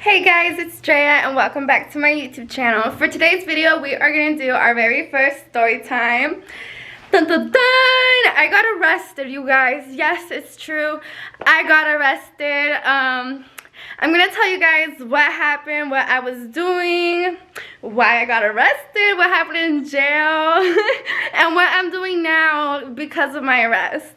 Hey guys, it's Dreyahh and welcome back to my YouTube channel. For today's video, we are going to do our very first story time. Dun dun dun! I got arrested, you guys. Yes, it's true. I got arrested. I'm going to tell you guys what happened, what I was doing, why I got arrested, what happened in jail, and what I'm doing now because of my arrest.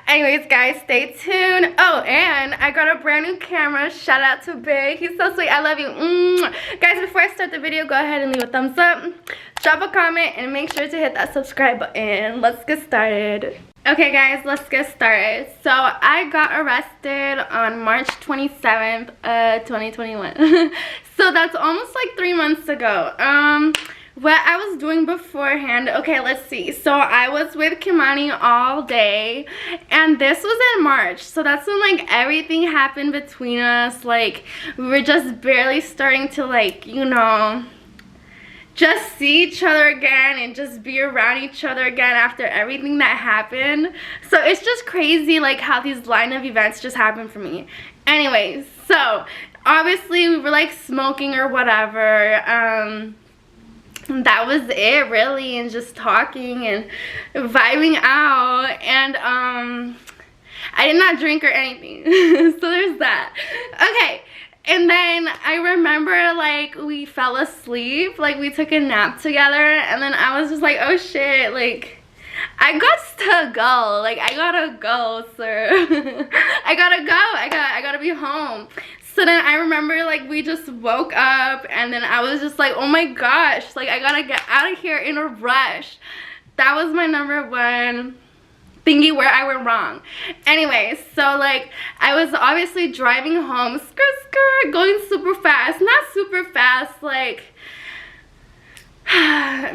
Anyways, guys, stay tuned. Oh, and I got a brand new camera. Shout out to Big. He's so sweet. I love you. Guys, before I start the video, go ahead and leave a thumbs up, drop a comment, and make sure to hit that subscribe button. Let's get started. Okay guys, let's get started. So I got arrested on March 27th, 2021. So that's almost like 3 months ago. What I was doing beforehand, okay, let's see. So I was with Kimani all day, and this was in March. So that's when like everything happened between us. Like we were just barely starting to like, you know, just see each other again and just be around each other again after everything that happened. So it's just crazy like how these line of events just happened for me. Anyways, so obviously we were like smoking or whatever. That was it really, and just talking and vibing out, and I did not drink or anything. So there's that. Okay. And then I remember, like, we fell asleep, like, we took a nap together, and then I was just like, oh shit, like, I got to go, like, I gotta go, sir. I gotta go, I gotta be home. So then I remember, like, we just woke up, and then I was just like, oh my gosh, like, I gotta get out of here in a rush. That was my number one thingy where I went wrong. Anyways, so like I was obviously driving home, going super fast. Not super fast, like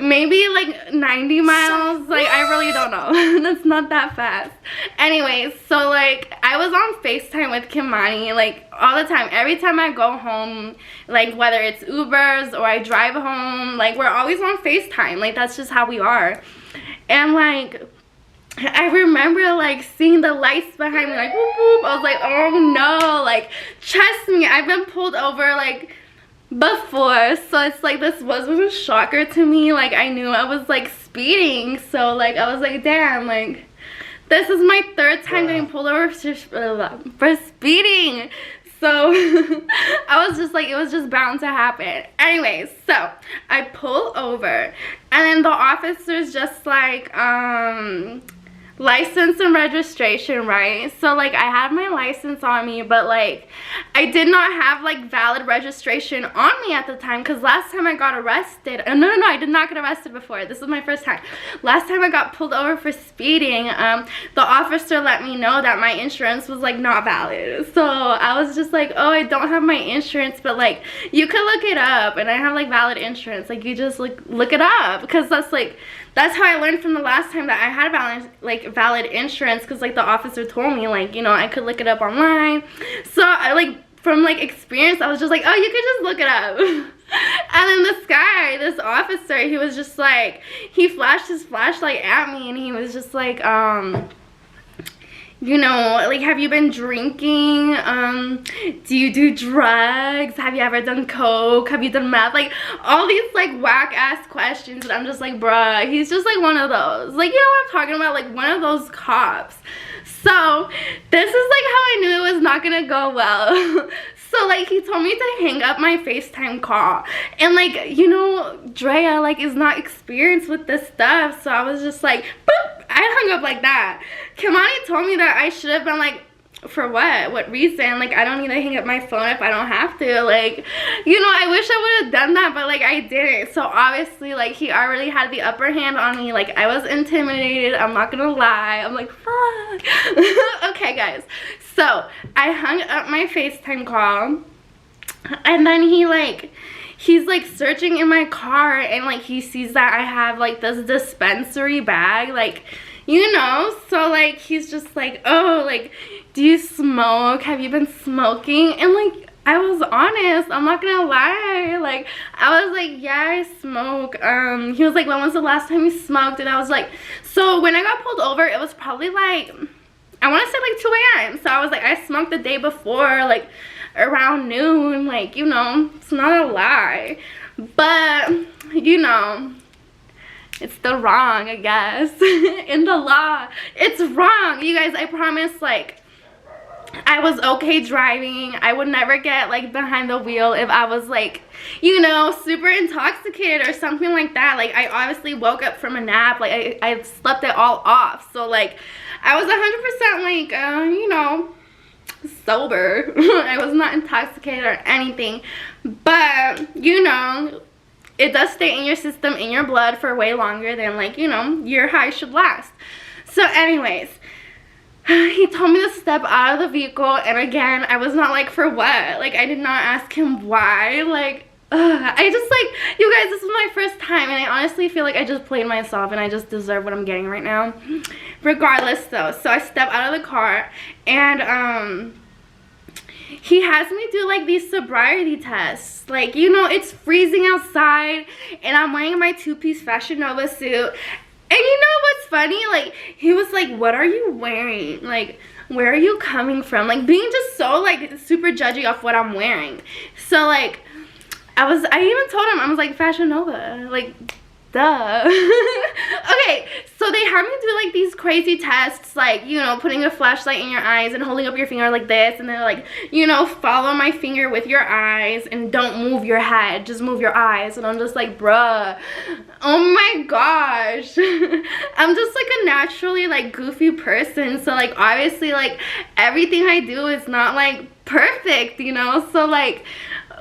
maybe like 90 miles. Like I really don't know. That's not that fast. Anyways, so like I was on FaceTime with Kimani like all the time. Every time I go home, like whether it's Ubers or I drive home, like we're always on FaceTime. Like that's just how we are. And like I remember like seeing the lights behind me, like whoop, whoop. I was like, oh no, like trust me, I've been pulled over like before, so it's like this wasn't a shocker to me. Like I knew I was like speeding, so like I was like, damn, like this is my third time getting pulled over for speeding. So I was just like, it was just bound to happen. Anyways, so I pull over, and then the officer's just like, license and registration, right? So like I had my license on me, but like I did not have like valid registration on me at the time, because last time I got arrested, no, I did not get arrested before. This was my first time. Last time I got pulled over for speeding, the officer let me know that my insurance was like not valid. So I was just like, oh, I don't have my insurance, but like you could look it up, and I have like valid insurance. Like you just like look it up, because that's how I learned from the last time that I had valid insurance, because like the officer told me, like, you know, I could look it up online. So I like from like experience, I was just like, oh, you could just look it up. And then this officer, he was just like, he flashed his flashlight at me, and he was just like, you know, like, have you been drinking? Do you do drugs? Have you ever done coke? Have you done meth? Like, all these, like, whack-ass questions. And I'm just like, bruh, he's just, like, one of those. Like, you know what I'm talking about? Like, one of those cops. So, this is, like, how I knew it was not gonna go well. So, like, he told me to hang up my FaceTime call. And, like, you know, Dreyahh, like, is not experienced with this stuff. So, I was just like, boop, I hung up like that. Kimani told me that I should have been like, for what? What reason? Like, I don't need to hang up my phone if I don't have to. Like, you know, I wish I would have done that, but, like, I didn't. So, obviously, like, he already had the upper hand on me. Like, I was intimidated. I'm not gonna lie. I'm like, fuck. Okay, guys. So, I hung up my FaceTime call, and then he's like searching in my car, and like he sees that I have like this dispensary bag, like, you know, so like he's just like, oh, like, do you smoke? Have you been smoking? And like I was honest, I'm not gonna lie, like I was like, yeah, I smoke. He was like, when was the last time you smoked? And I was like, so when I got pulled over, it was probably like, I want to say like 2 a.m. So I was like, I smoked the day before, like around noon. Like, you know, it's not a lie. But, you know, it's still wrong, I guess. In the law, it's wrong. You guys, I promise, like, I was okay driving. I would never get, like, behind the wheel if I was, like, you know, super intoxicated or something like that. Like, I obviously woke up from a nap. Like, I slept it all off. So, like, I was 100% like, you know, sober. I was not intoxicated or anything. But, you know, it does stay in your system, in your blood for way longer than, like, you know, your high should last. So, anyways, he told me to step out of the vehicle, and again, I was not like, for what? Like, I did not ask him why. Like, I just, like, you guys, this is my first time, and I honestly feel like I just played myself, and I just deserve what I'm getting right now. Regardless, though, so I step out of the car, and, he has me do, like, these sobriety tests. Like, you know, it's freezing outside, and I'm wearing my two-piece Fashion Nova suit. And you know what's funny? Like, he was like, what are you wearing? Like, where are you coming from? Like, being just so, like, super judgy of what I'm wearing. So, like, I even told him, I was like, Fashion Nova. Like, duh. Okay, so they had me do, like, these crazy tests, like, you know, putting a flashlight in your eyes and holding up your finger like this, and then, like, you know, follow my finger with your eyes and don't move your head, just move your eyes. And I'm just like, bruh, oh my gosh. I'm just, like, a naturally, like, goofy person, so, like, obviously, like, everything I do is not, like, perfect, you know. So, like,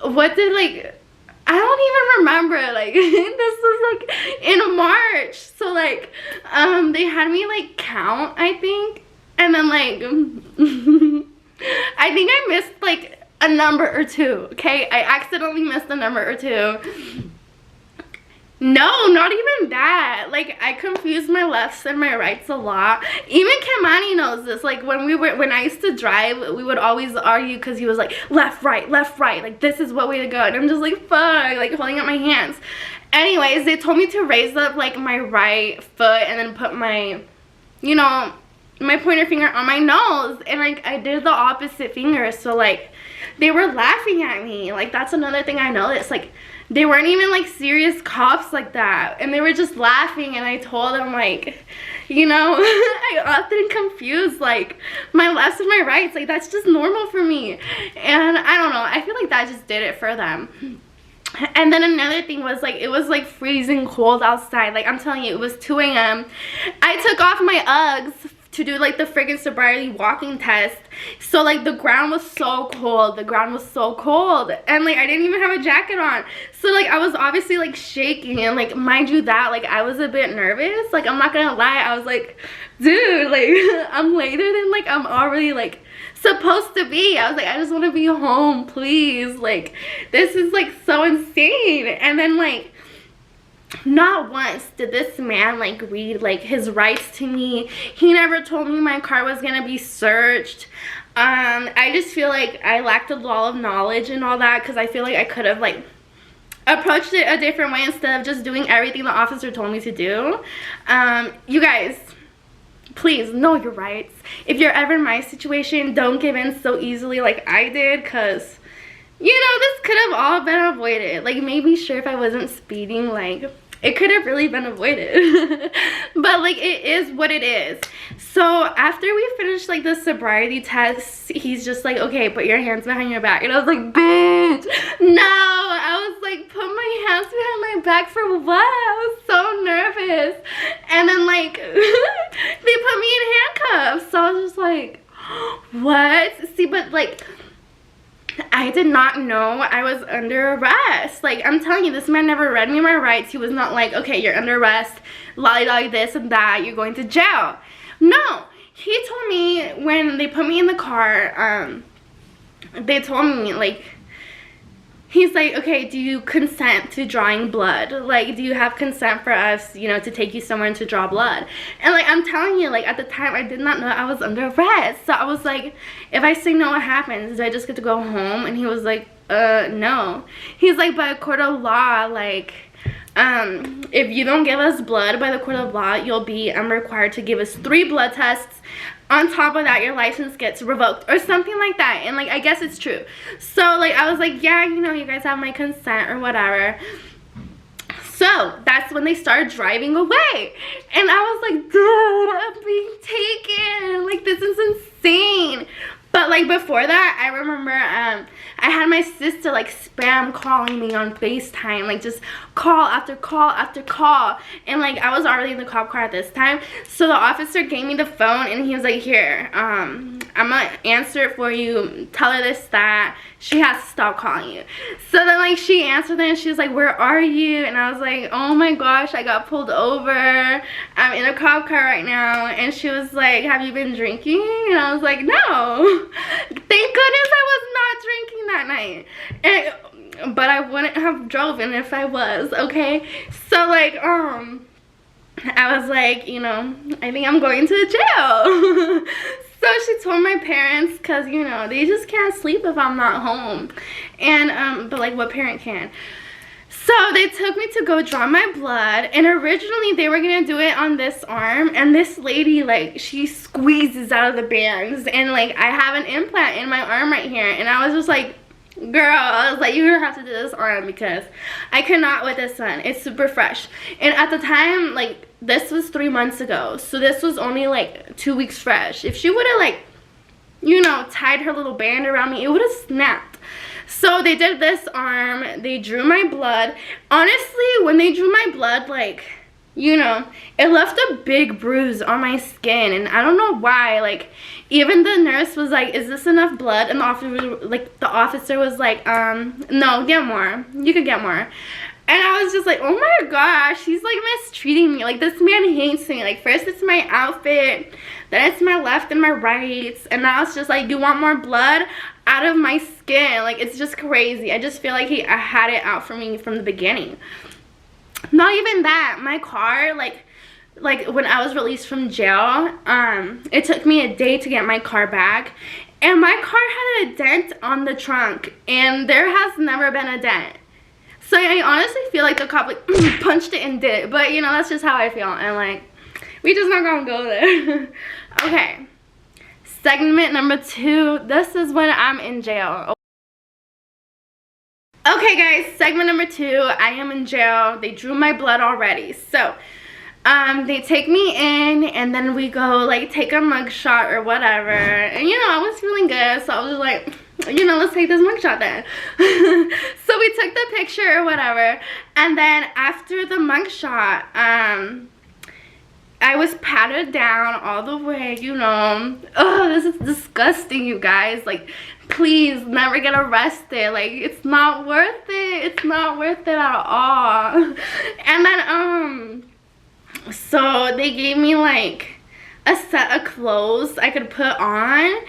what did, like, I don't even remember, like, this was, like, in March, so, like, they had me, like, count, I think, and then, like, I think I missed, like, a number or two, okay? I accidentally missed a number or two. No, not even that. Like, I confuse my lefts and my rights a lot. Even Kamani knows this. Like, when I used to drive, we would always argue because he was like, left, right, like, this is what way to go. And I'm just like, fuck, like, holding up my hands. Anyways, they told me to raise up, like, my right foot and then put my, you know, my pointer finger on my nose. And, like, I did the opposite finger. So, like, they were laughing at me. Like, that's another thing I noticed. Like, they weren't even, like, serious cops like that, and they were just laughing. And I told them, like, you know, I often confuse, like, my lefts and my rights. Like, that's just normal for me. And I don't know, I feel like that just did it for them. And then another thing was, like, it was, like, freezing cold outside. Like, I'm telling you, it was 2 a.m. I took off my Uggs to do, like, the friggin' sobriety walking test. So, like, the ground was so cold. The ground was so cold. And, like, I didn't even have a jacket on. So, like, I was obviously, like, shaking. And, like, mind you that, like, I was a bit nervous. Like, I'm not gonna lie. I was like, dude, like, I'm later than, like, I'm already, like, supposed to be. I was like, I just want to be home, please. Like, this is, like, so insane. And then, like, not once did this man, like, read, like, his rights to me. He never told me my car was gonna be searched. I just feel like I lacked a lot of knowledge and all that, because I feel like I could have, like, approached it a different way instead of just doing everything the officer told me to do. You guys, please know your rights. If you're ever in my situation, don't give in so easily like I did, because, you know, this could have all been avoided. Like, maybe sure if I wasn't speeding, like, it could have really been avoided. But, like, it is what it is. So after we finished, like, the sobriety test, he's just like, okay, put your hands behind your back. And I was like, bitch, no. I was like, put my hands behind my back for what? I was so nervous. And then, like, they put me in handcuffs. So I was just like, what? See, but, like, I did not know I was under arrest. Like, I'm telling you, this man never read me my rights. He was not like, okay, you're under arrest, lolly this and that, you're going to jail. No, he told me when they put me in the car, they told me, like, he's like, okay, do you consent to drawing blood? Like, do you have consent for us, you know, to take you somewhere to draw blood? And, like, I'm telling you, like, at the time, I did not know I was under arrest. So I was like, if I say no, what happens? Do I just get to go home? And he was like, no. He's like, by a court of law, like, if you don't give us blood by the court of law, you'll be required to give us 3 blood tests. on top of that, your license gets revoked or something like that. And like, I guess it's true. So like, I was like, yeah, you know, you guys have my consent or whatever. So that's when they started driving away. And I was like, dude, I'm being taken. Like, this is insane. But like before that, I remember I had my sister like spam calling me on FaceTime, like just call after call after call. And like I was already in the cop car at this time. So the officer gave me the phone and he was like, here, I'm gonna answer it for you. Tell her this, that. She has to stop calling you. So then like she answered it and she was like, where are you? And I was like, oh my gosh, I got pulled over. I'm in a cop car right now. And she was like, have you been drinking? And I was like, no. Thank goodness I was not drinking that night. And, but I wouldn't have driven if I was, okay? So like, I was like, you know, I think I'm going to jail. So she told my parents, because, you know, they just can't sleep if I'm not home. And, but like, what parent can? So they took me to go draw my blood, and originally they were gonna do it on this arm, and this lady, like, she squeezes out of the bands, and like I have an implant in my arm right here, and I was just like, girl, I was like, you're gonna have to do this arm because I cannot with this one. It's super fresh. And at the time, like, this was 3 months ago, so this was only like 2 weeks fresh. If she would have, like, you know, tied her little band around me, it would have snapped. So they did this arm, they drew my blood. Honestly, when they drew my blood, like, you know, it left a big bruise on my skin, and I don't know why. Like, even the nurse was like, is this enough blood? And the officer was like, no, get more. You could get more. And I was just like, oh my gosh, he's like mistreating me. Like, this man hates me. Like, first it's my outfit, then it's my left and my right, and now it's just like, you want more blood out of my skin? Like, it's just crazy. I just feel like he had it out for me from the beginning. Not even that, my car, like when I was released from jail, it took me a day to get my car back, and my car had a dent on the trunk, and there has never been a dent. So I honestly feel like the cop like punched it and did it, but you know, that's just how I feel, and like, we just not gonna go there. Okay, segment number 2. This is when I'm in jail. Okay guys, segment number 2, I am in jail. They drew my blood already. So, they take me in, and then we go like take a mugshot or whatever. And you know, I was feeling good, so I was just like, you know, let's take this mugshot then. So we took the picture or whatever, and then after the mugshot, I was patted down all the way, you know. Oh, this is disgusting, you guys. Like, please never get arrested. Like, it's not worth it. It's not worth it at all. And then, so they gave me like a set of clothes I could put on,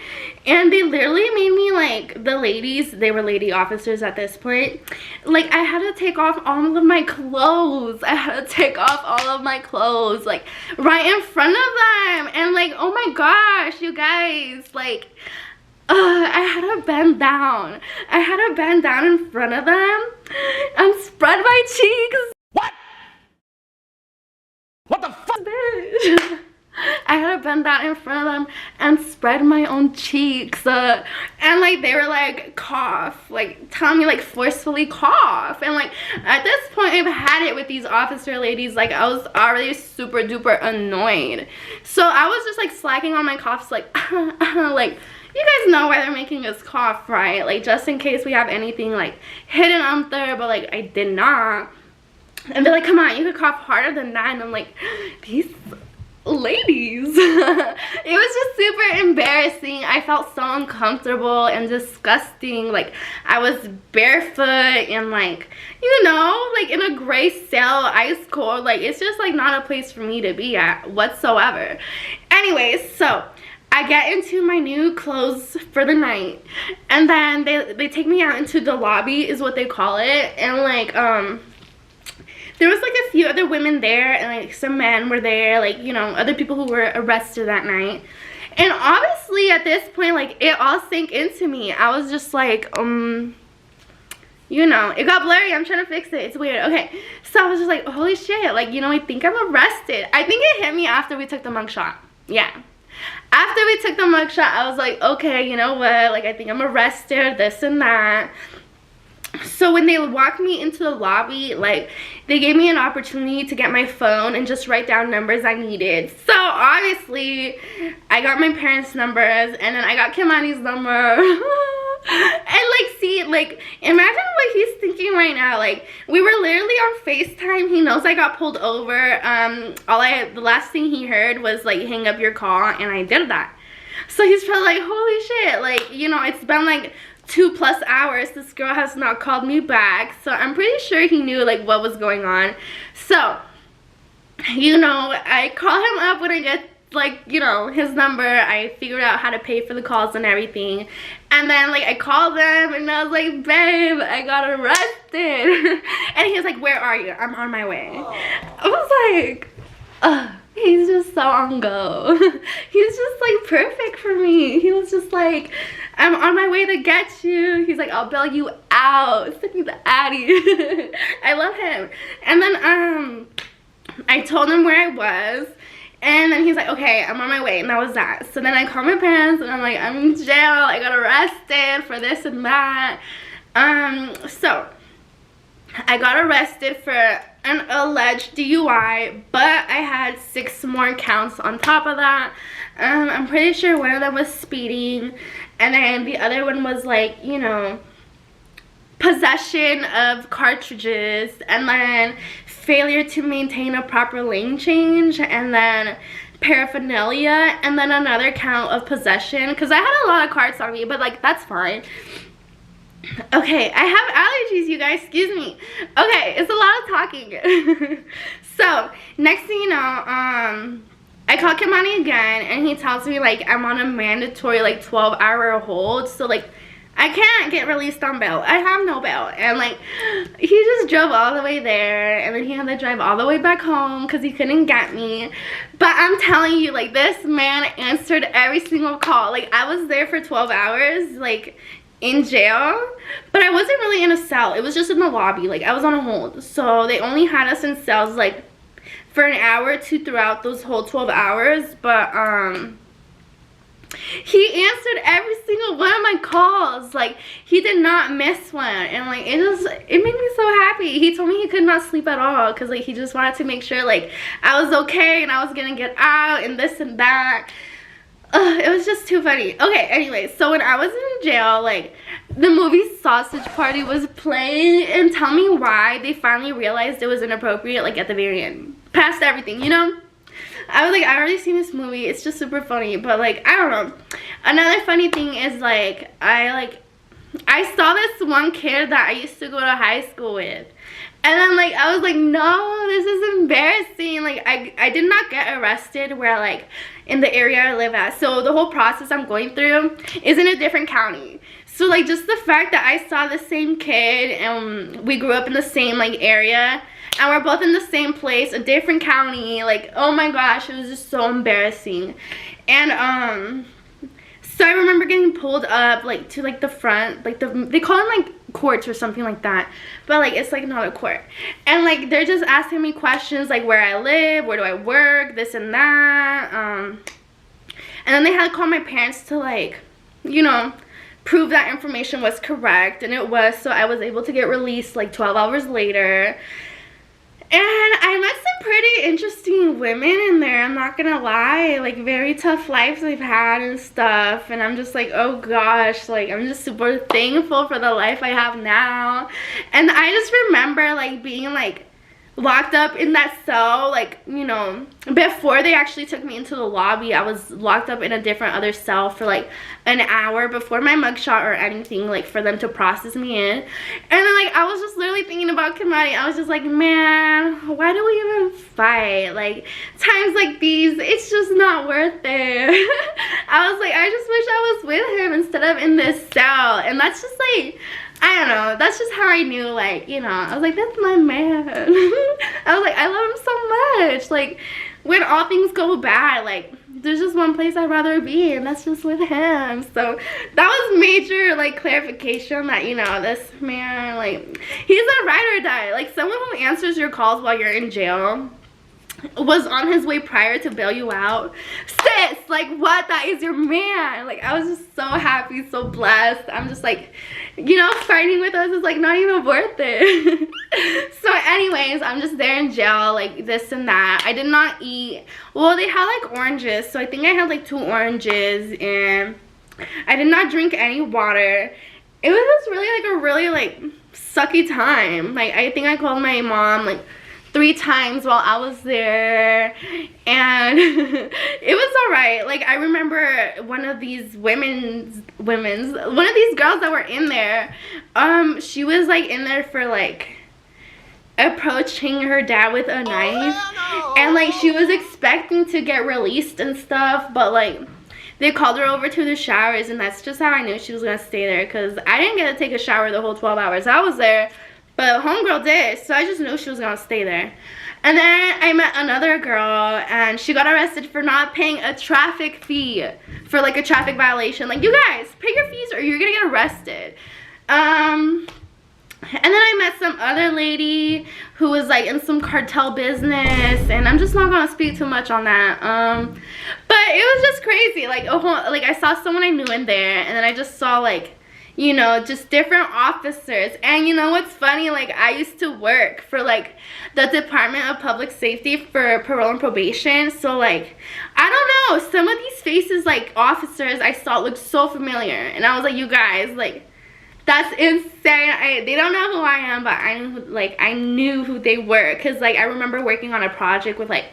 and they literally made me like, the ladies, they were lady officers at this point, like, I had to take off all of my clothes. I had to take off all of my clothes, like, right in front of them. And like, oh my gosh, you guys, like, I had to bend down. I had to bend down in front of them and spread my cheeks. What the fuck? I had to bend down in front of them and spread my own cheeks. And like, they were like, cough. Like, telling me like, forcefully cough. And like, at this point, I've had it with these officer ladies. Like, I was already super duper annoyed. So I was just like slacking on my coughs, like, like, you guys know why they're making us cough, right? Like, just in case we have anything like hidden up there, but like, I did not. And they're like, come on, you could cough harder than that. And I'm like, these ladies. It was just super embarrassing. I felt so uncomfortable and disgusting. Like, I was barefoot and like, you know, like in a gray cell, ice cold. Like, it's just like not a place for me to be at whatsoever. Anyways, so I get into my new clothes for the night, and then they take me out into the lobby, is what they call it. And like, there was like a few other women there, and like some men were there, like, you know, other people who were arrested that night. And obviously at this point, like, it all sank into me. I was just like, you know, it got blurry. I'm trying to fix it. It's weird. Okay, so I was just like, holy shit, like, you know, I think I'm arrested. I think it hit me after we took the mugshot. Yeah. After we took the mugshot, I was like, okay, you know what? Like, I think I'm arrested, this and that. So when they walked me into the lobby, like, they gave me an opportunity to get my phone and just write down numbers I needed. So obviously, I got my parents' numbers, and then I got Kimani's number. And like, see, like, imagine what he's thinking right now. Like, we were literally on FaceTime. He knows I got pulled over. The last thing he heard was like, hang up your call, and I did that. So he's probably like, holy shit, like, you know, it's been like 2+ hours, this girl has not called me back. So I'm pretty sure he knew like what was going on. So, you know, I call him up when I get like, you know, his number. I figured out how to pay for the calls and everything, and then like I called them and I was like, babe, I got arrested. And he was like, where are you? I'm on my way. I was like, ugh. He's just so on go. He's just like perfect for me. He was just like, I'm on my way to get you. He's like, I'll bail you out. Send me the Addy. I love him. And then I told him where I was, and then he's like, okay, I'm on my way, and that was that. So then I called my parents, and I'm like, I'm in jail. I got arrested for this and that. So I got arrested for an alleged DUI, but I had 6 more counts on top of that. I'm pretty sure one of them was speeding, and then the other one was like, you know, possession of cartridges, and then failure to maintain a proper lane change, and then paraphernalia, and then another count of possession, because I had a lot of carts on me, but like, that's fine. Okay, I have allergies, you guys, excuse me. Okay, it's a lot of talking. So, next thing you know, I call Kimani again, and he tells me, like, I'm on a mandatory, like, 12-hour hold, so, like, I can't get released on bail. I have no bail. And, like, he just drove all the way there, and then he had to drive all the way back home because he couldn't get me. But I'm telling you, like, this man answered every single call. Like, I was there for 12 hours, like, in jail, but I wasn't really in a cell. It was just in the lobby. Like, I was on a hold, so they only had us in cells like for an hour or two throughout those whole 12 hours. But he answered every single one of my calls. Like, he did not miss one, and like, it made me so happy. He told me he could not sleep at all because like, he just wanted to make sure like I was okay and I was gonna get out and this and that. It was just too funny. Okay, anyway, so when I was in jail, like, the movie Sausage Party was playing, and tell me why they finally realized it was inappropriate, like, at the very end. Past everything, you know? I was like, I already seen this movie, it's just super funny, but, like, I don't know. Another funny thing is, like, I saw this one kid that I used to go to high school with. And then, like, I was like, no, this is embarrassing. Like, I did not get arrested where, like, in the area I live at. So the whole process I'm going through is in a different county. So, like, just the fact that I saw the same kid and we grew up in the same, like, area, and we're both in the same place, a different county, like, oh my gosh, it was just so embarrassing. And, so I remember getting pulled up, like, to, like, the front, like, they call them, like, courts or something like that, but, like, it's, like, not a court. And, like, they're just asking me questions, like, where I live, where do I work, this and that, and then they had to call my parents to, like, you know, prove that information was correct, and it was, so I was able to get released, like, 12 hours later. And I met some pretty interesting women in there, I'm not gonna lie. Like, very tough lives they've had and stuff. And I'm just like, oh gosh, like, I'm just super thankful for the life I have now. And I just remember, like, being, like, locked up in that cell, like, you know, before they actually took me into the lobby, I was locked up in a different other cell for like an hour before my mugshot or anything, like, for them to process me in. And then, like, I was just literally thinking about Kimani. I was just like, man, why do we even fight? Like, times like these, it's just not worth it. I was like, I just wish I was with him instead of in this cell. And that's just like, I don't know, that's just how I knew, like, you know, I was like, that's my man. I was like, I love him so much. Like, when all things go bad, like, there's just one place I'd rather be, and that's just with him. So that was major, like, clarification that, you know, this man, like, he's a ride or die. Like, someone who answers your calls while you're in jail, was on his way prior to bail you out. Sis, like what? That is your man. Like I was just so happy, so blessed. I'm just like, you know, fighting with us is like not even worth it. So anyways, I'm just there in jail, like this and that. I did not eat. Well, they had like oranges, so I think I had like 2 oranges, and I did not drink any water. It was just really like a really like sucky time. Like I think I called my mom like 3 times while I was there, and it was alright. Like I remember one of these one of these girls that were in there, she was like in there for like approaching her dad with a knife, and like she was expecting to get released and stuff, but like they called her over to the showers, and that's just how I knew she was gonna stay there, because I didn't get to take a shower the whole 12 hours I was there. But homegirl did, so I just knew she was gonna stay there. And then I met another girl, and she got arrested for not paying a traffic fee for like a traffic violation. Like, you guys, pay your fees or you're gonna get arrested. And then I met some other lady who was like in some cartel business, and I'm just not gonna speak too much on that. But it was just crazy. Like I saw someone I knew in there, and then I just saw like, you know, just different officers. And you know what's funny, like I used to work for like the Department of Public Safety for parole and probation, so like I don't know, some of these faces, like officers I saw, looked so familiar, and I was like, you guys, like that's insane. They don't know who I am, but I knew who they were, because like I remember working on a project with like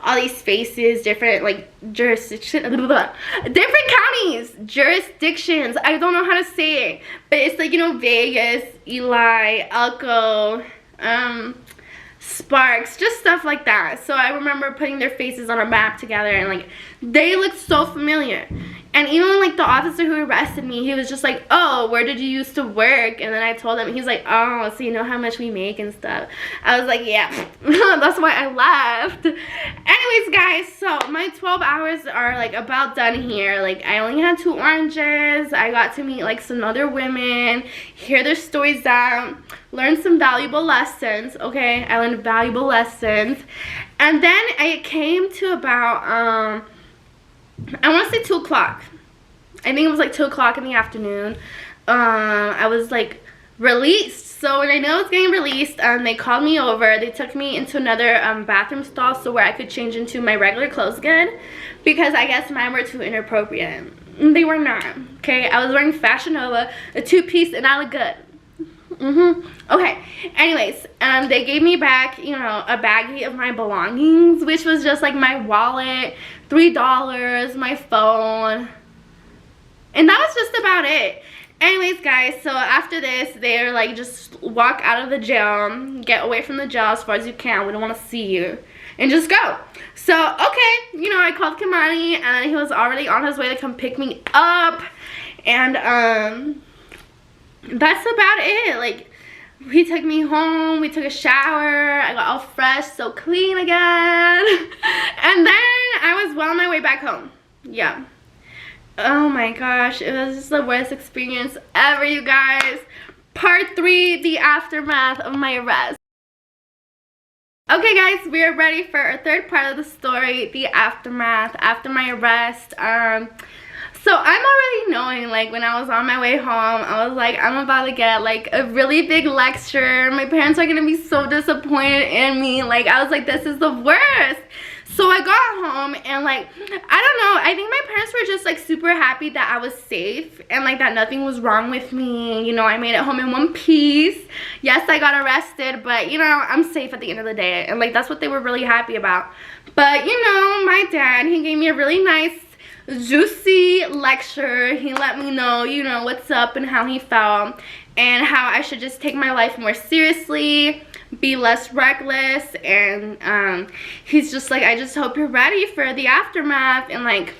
all these faces, different like jurisdictions, different counties, jurisdictions. I don't know how to say it, but it's like, you know, Vegas, Eli, Elko, Sparks, just stuff like that. So I remember putting their faces on a map together, and like they looked so familiar. And even like the officer who arrested me, he was just like, oh, where did you used to work? And then I told him, he's like, oh, so you know how much we make and stuff. I was like, yeah, that's why I left. Anyways, guys, so my 12 hours are like about done here. Like I only had 2 oranges. I got to meet like some other women, hear their stories out, learn some valuable lessons. Okay, I learned valuable lessons. And then it came to about I want to say 2 o'clock. I think it was like 2 o'clock in the afternoon. I was like released. So when I know I was getting released, they called me over. They took me into another bathroom stall, so where I could change into my regular clothes again, because I guess mine were too inappropriate. They were not. Okay, I was wearing Fashion Nova, a 2-piece, and I look good. Okay, anyways, they gave me back, you know, a baggie of my belongings, which was just like my wallet, $3, my phone, and that was just about it. Anyways, guys, so after this, they're like, just walk out of the jail, get away from the jail as far as you can, we don't want to see you, and just go. So okay, you know, I called Kimani, and he was already on his way to come pick me up, and that's about it. Like, he took me home, we took a shower, I got all fresh, so clean again, and then I was well on my way back home. Yeah, oh my gosh, it was just the worst experience ever, you guys. Part 3, the aftermath of my arrest. Okay guys, we are ready for our 3rd part of the story, the aftermath after my arrest. So I'm already knowing, like, when I was on my way home, I was like, I'm about to get like a really big lecture. My parents are gonna be so disappointed in me. Like, I was like, this is the worst. So I got home, and like, I don't know, I think my parents were just like super happy that I was safe, and like that nothing was wrong with me. You know, I made it home in one piece. Yes, I got arrested, but you know, I'm safe at the end of the day, and like that's what they were really happy about. But you know, my dad, he gave me a really nice juicy lecture. He let me know, you know, what's up and how he felt, and how I should just take my life more seriously, be less reckless, and he's just like, I just hope you're ready for the aftermath, and like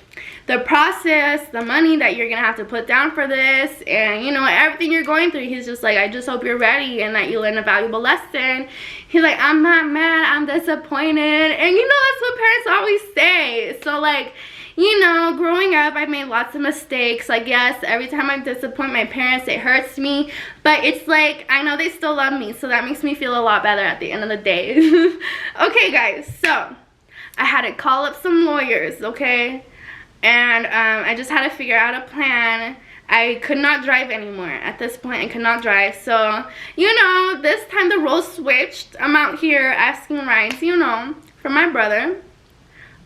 the process, the money that you're gonna have to put down for this, and you know, everything you're going through. He's just like, I just hope you're ready and that you learn a valuable lesson. He's like, I'm not mad, I'm disappointed. And you know, that's what parents always say. So like, you know, growing up, I made lots of mistakes. Like, yes, every time I disappoint my parents, it hurts me. But it's like, I know they still love me, so that makes me feel a lot better at the end of the day. Okay, guys, so I had to call up some lawyers, okay? And I just had to figure out a plan. I could not drive anymore. At this point, I could not drive. So, you know, this time the roles switched. I'm out here asking rides, you know, for my brother,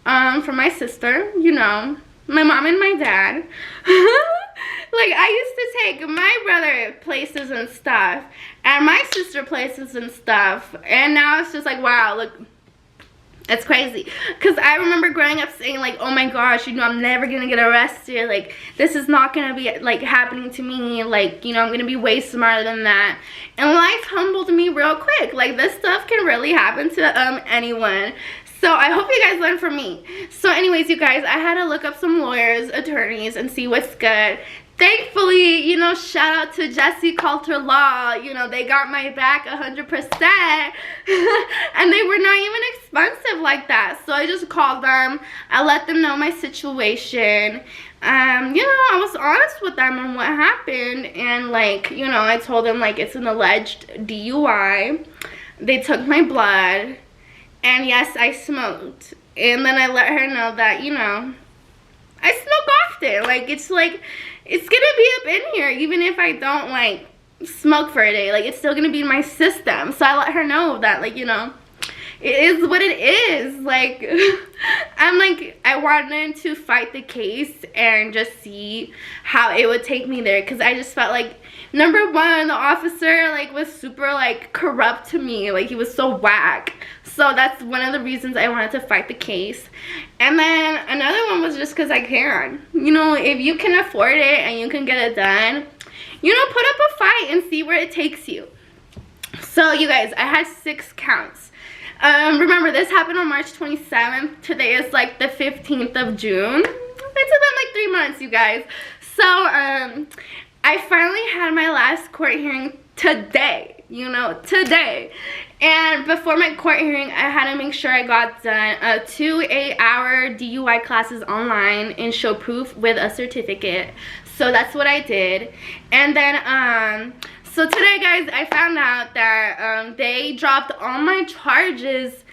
for my sister, you know, my mom and my dad. Like, I used to take my brother places and stuff, and my sister places and stuff, and now it's just like, wow, look, it's crazy. Because I remember growing up saying, like, oh my gosh, you know, I'm never gonna get arrested, like, this is not gonna be, like, happening to me, like, you know, I'm gonna be way smarter than that. And life humbled me real quick. Like, this stuff can really happen to anyone. So I hope you guys learn from me. So anyways, you guys, I had to look up some lawyers, attorneys, and see what's good. Thankfully, you know, shout out to Jesse Coulter Law. You know, they got my back 100%. And they were not even expensive like that. So I just called them. I let them know my situation. You know, I was honest with them on what happened. And, like, you know, I told them, like, it's an alleged DUI. They took my blood. And yes, I smoked. And then I let her know that, you know, I smoke often. Like, it's gonna be up in here even if I don't, like, smoke for a day. Like, it's still gonna be in my system. So I let her know that, like, you know, it is what it is. Like, I'm like, I wanted to fight the case and just see how it would take me there. Because I just felt like, number one, the officer, like, was super, like, corrupt to me. Like, he was so whack. So that's one of the reasons I wanted to fight the case. And then another one was just because I can. You know, if you can afford it and you can get it done, you know, put up a fight and see where it takes you. So, you guys, I had 6 counts. Remember, this happened on March 27th. Today is, like, the 15th of June. It's been, like, 3 months, you guys. So, I finally had my last court hearing today. You know, today. And before my court hearing, I had to make sure I got done 2 8-hour DUI classes online and show proof with a certificate. So that's what I did. And then, so today, guys, I found out that they dropped all my charges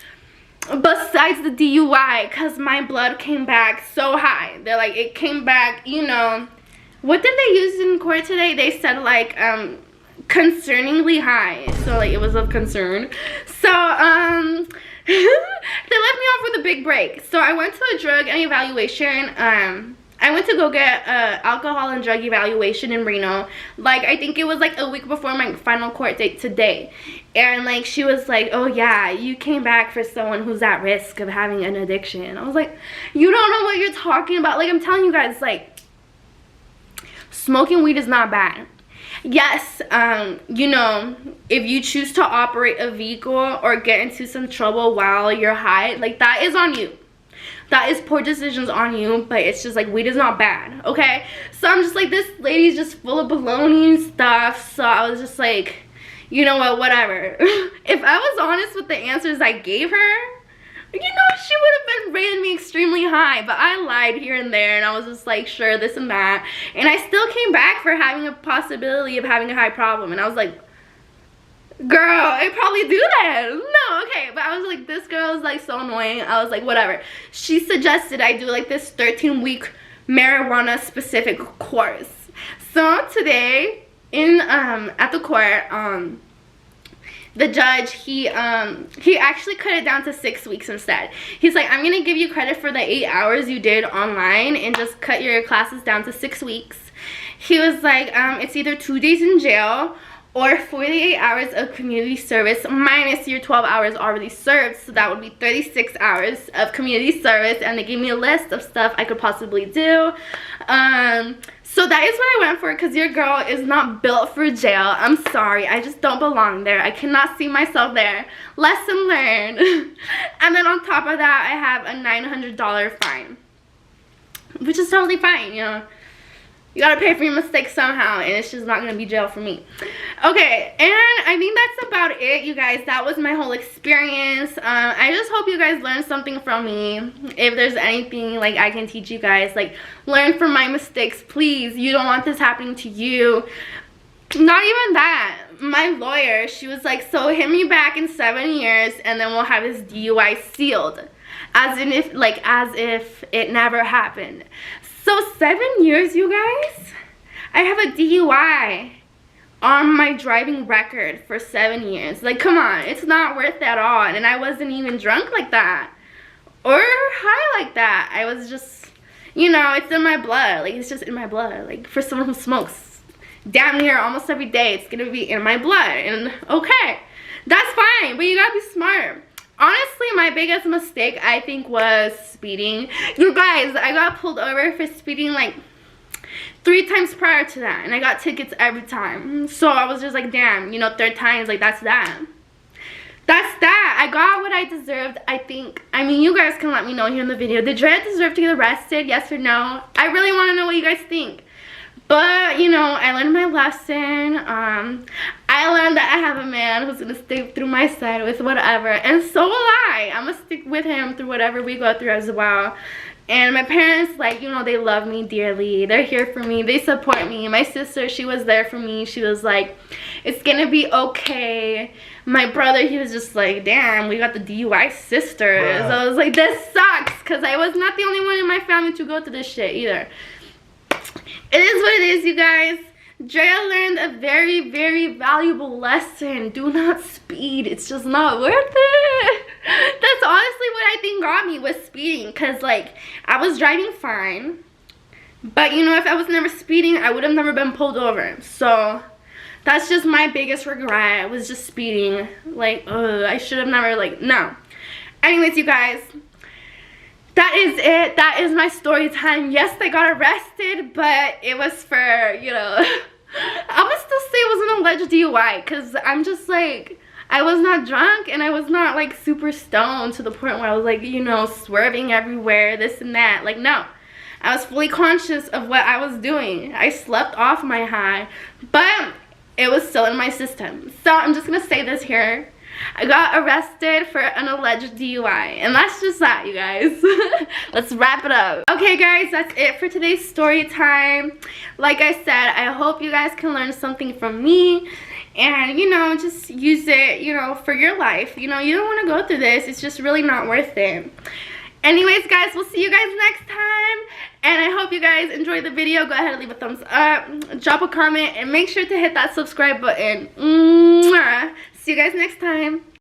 besides the DUI because my blood came back so high. They're like, it came back, you know, what did they use in court today? They said, like, concerningly high. So, like, it was of concern. So, they let me off with a big break. So I went to a drug and evaluation. I went to go get alcohol and drug evaluation in Reno. Like, I think it was like a week before my final court date today. And, like, she was like, oh yeah, you came back for someone who's at risk of having an addiction. I was like, you don't know what you're talking about. Like, I'm telling you guys, like, smoking weed is not bad. Yes, you know, if you choose to operate a vehicle or get into some trouble while you're high, like, that is on you. That is poor decisions on you, but it's just, like, weed is not bad, okay? So I'm just like, this lady's just full of baloney and stuff, so I was just like, you know what, whatever. If I was honest with the answers I gave her, you know, she would have been rating me extremely high, but I lied here and there, and I was just like, sure, this and that, and I still came back for having a possibility of having a high problem, and I was like, girl, I probably do that. No, okay, but I was like, this girl is, like, so annoying. I was like, whatever. She suggested I do, like, this 13-week marijuana specific course. So today, at the court, the judge, he actually cut it down to 6 weeks instead. He's like, I'm gonna give you credit for the 8 hours you did online and just cut your classes down to 6 weeks. He was like, it's either 2 days in jail or 48 hours of community service minus your 12 hours already served. So that would be 36 hours of community service, and they gave me a list of stuff I could possibly do. So that is what I went for, because your girl is not built for jail. I'm sorry, I just don't belong there. I cannot see myself there. Lesson learned. And then on top of that, I have a $900 fine, which is totally fine, you know. You gotta pay for your mistakes somehow, and it's just not gonna be jail for me. Okay, and I think that's about it, you guys. That was my whole experience. I just hope you guys learned something from me. If there's anything, like, I can teach you guys, like, learn from my mistakes, please. You don't want this happening to you. Not even that. My lawyer, she was like, so hit me back in 7 years, and then we'll have his DUI sealed. as if it never happened. So 7 years, you guys. I have a DUI on my driving record for 7 years. Like, come on, it's not worth it at all. And I wasn't even drunk like that or high like that. I was just, you know, it's in my blood. Like, it's just in my blood. Like, for someone who smokes damn near almost every day, it's gonna be in my blood. And okay, that's fine, but you gotta be smart. Honestly, my biggest mistake, I think, was speeding. You guys, I got pulled over for speeding like 3 times prior to that, and I got tickets every time. So I was just like, damn, you know, 3rd time is like, that's that. That's that. I got what I deserved, I think. I mean, you guys can let me know here in the video. Did Dreyahh deserve to get arrested? Yes or no? I really want to know what you guys think. But, you know, I learned my lesson. I learned that I have a man who's going to stick through my side with whatever. And so will I. I'm going to stick with him through whatever we go through as well. And my parents, like, you know, they love me dearly. They're here for me. They support me. My sister, she was there for me. She was like, it's going to be okay. My brother, he was just like, damn, we got the DUI sisters. So I was like, this sucks. Because I was not the only one in my family to go through this shit either. It is what it is, you guys. Dreyahh learned a very, very valuable lesson. Do not speed. It's just not worth it. That's honestly what I think got me, was speeding. Because, like, I was driving fine. But, you know, if I was never speeding, I would have never been pulled over. So, that's just my biggest regret. Was just speeding. Like, I should have never, like, no. Anyways, you guys. That is it. That is my story time. Yes, I got arrested, but it was for, you know, I'm gonna still say it was an alleged DUI, because I'm just like, I was not drunk and I was not like super stoned to the point where I was like, you know, swerving everywhere, this and that. Like, no. I was fully conscious of what I was doing. I slept off my high, but it was still in my system. So I'm just gonna say this here. I got arrested for an alleged DUI, and that's just that, you guys. Let's wrap it up. Okay, guys, that's it for today's story time. Like I said, I hope you guys can learn something from me, and, you know, just use it, you know, for your life. You know, you don't want to go through this. It's just really not worth it. Anyways, guys, we'll see you guys next time, and I hope you guys enjoyed the video. Go ahead and leave a thumbs up, drop a comment, and make sure to hit that subscribe button. Mwah. See you guys next time.